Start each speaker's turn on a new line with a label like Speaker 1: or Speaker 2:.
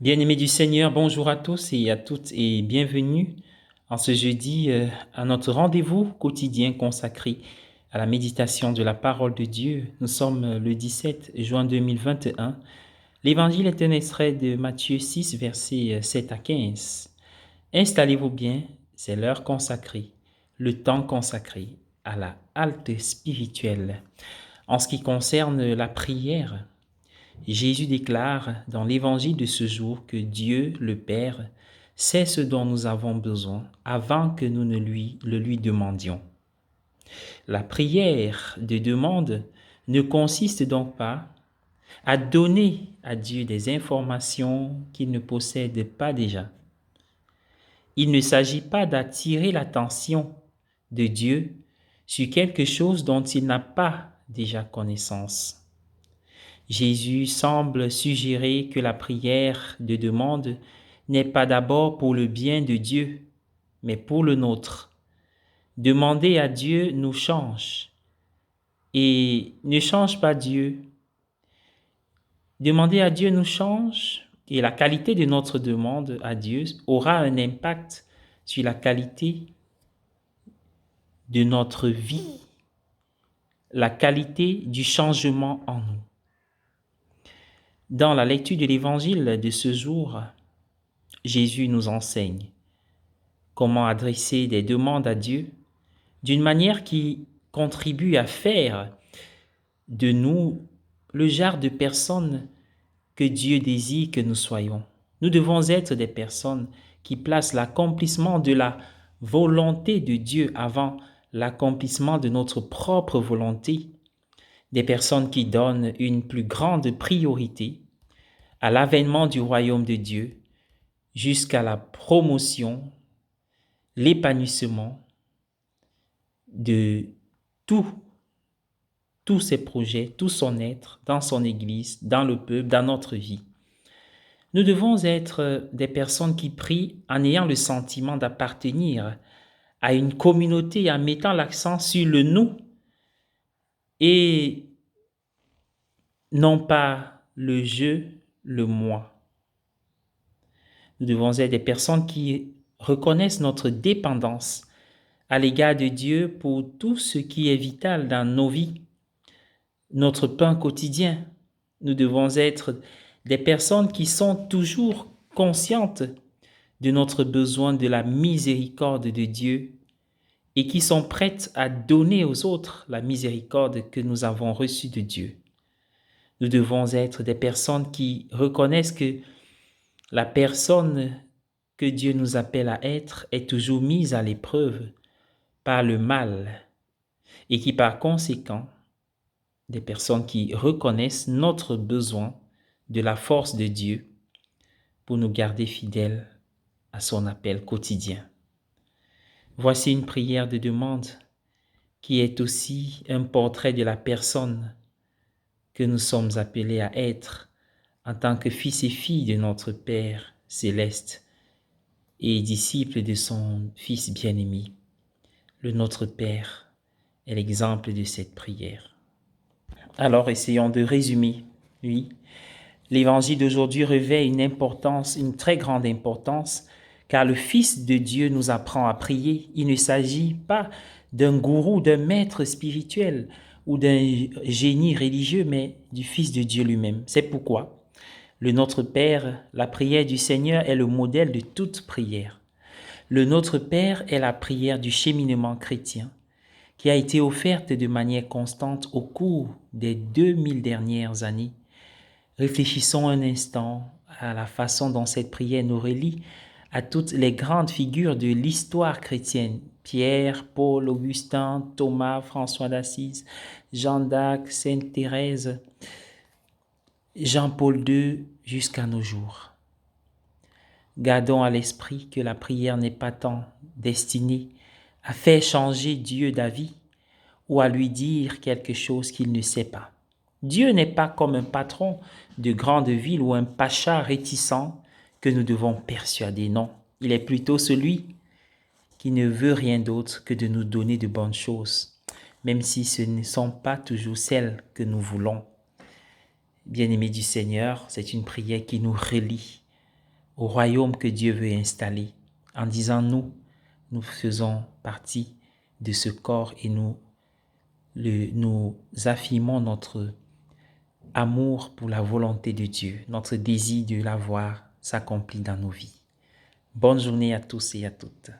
Speaker 1: Bien-aimés du Seigneur, bonjour à tous et à toutes et bienvenue en ce jeudi à notre rendez-vous quotidien consacré à la méditation de la parole de Dieu. Nous sommes le 17 juin 2021. L'évangile est un extrait de Matthieu 6, versets 7 à 15. Installez-vous bien, c'est l'heure consacrée, le temps consacré à la halte spirituelle. En ce qui concerne la prière, Jésus déclare dans l'évangile de ce jour que Dieu, le Père, sait ce dont nous avons besoin avant que nous ne le lui demandions. La prière de demande ne consiste donc pas à donner à Dieu des informations qu'il ne possède pas déjà. Il ne s'agit pas d'attirer l'attention de Dieu sur quelque chose dont il n'a pas déjà connaissance. Jésus semble suggérer que la prière de demande n'est pas d'abord pour le bien de Dieu, mais pour le nôtre. Demander à Dieu nous change et ne change pas Dieu. Demander à Dieu nous change et la qualité de notre demande à Dieu aura un impact sur la qualité de notre vie, la qualité du changement en nous. Dans la lecture de l'évangile de ce jour, Jésus nous enseigne comment adresser des demandes à Dieu d'une manière qui contribue à faire de nous le genre de personnes que Dieu désire que nous soyons. Nous devons être des personnes qui placent l'accomplissement de la volonté de Dieu avant l'accomplissement de notre propre volonté, des personnes qui donnent une plus grande priorité à l'avènement du royaume de Dieu jusqu'à la promotion, l'épanouissement de tout, tous ses projets, tout son être dans son Église, dans le peuple, dans notre vie. Nous devons être des personnes qui prient en ayant le sentiment d'appartenir à une communauté, en mettant l'accent sur le nous et non pas le je, le moi. Nous devons être des personnes qui reconnaissent notre dépendance à l'égard de Dieu pour tout ce qui est vital dans nos vies, notre pain quotidien. Nous devons être des personnes qui sont toujours conscientes de notre besoin de la miséricorde de Dieu et qui sont prêtes à donner aux autres la miséricorde que nous avons reçue de Dieu. Nous devons être des personnes qui reconnaissent que la personne que Dieu nous appelle à être est toujours mise à l'épreuve par le mal et qui par conséquent, des personnes qui reconnaissent notre besoin de la force de Dieu pour nous garder fidèles à son appel quotidien. Voici une prière de demande qui est aussi un portrait de la personne que nous sommes appelés à être en tant que fils et filles de notre Père céleste et disciples de son Fils bien-aimé. Le Notre Père est l'exemple de cette prière. Alors essayons de résumer. Oui, l'évangile d'aujourd'hui revêt une importance, une très grande importance, car le Fils de Dieu nous apprend à prier. Il ne s'agit pas d'un gourou, d'un maître spirituel ou d'un génie religieux, mais du Fils de Dieu lui-même. C'est pourquoi le Notre Père, la prière du Seigneur est le modèle de toute prière. Le Notre Père est la prière du cheminement chrétien qui a été offerte de manière constante au cours des 2000 dernières années. Réfléchissons un instant à la façon dont cette prière nous relie à toutes les grandes figures de l'histoire chrétienne. Pierre, Paul, Augustin, Thomas, François d'Assise, Jeanne d'Arc, Sainte Thérèse, Jean-Paul II jusqu'à nos jours. Gardons à l'esprit que la prière n'est pas tant destinée à faire changer Dieu d'avis ou à lui dire quelque chose qu'il ne sait pas. Dieu n'est pas comme un patron de grande ville ou un pacha réticent que nous devons persuader. Non, il est plutôt celui qui ne veut rien d'autre que de nous donner de bonnes choses, même si ce ne sont pas toujours celles que nous voulons. Bien-aimés du Seigneur, c'est une prière qui nous relie au royaume que Dieu veut installer, en disant nous faisons partie de ce corps et nous affirmons notre amour pour la volonté de Dieu, notre désir de la voir s'accomplir dans nos vies. Bonne journée à tous et à toutes.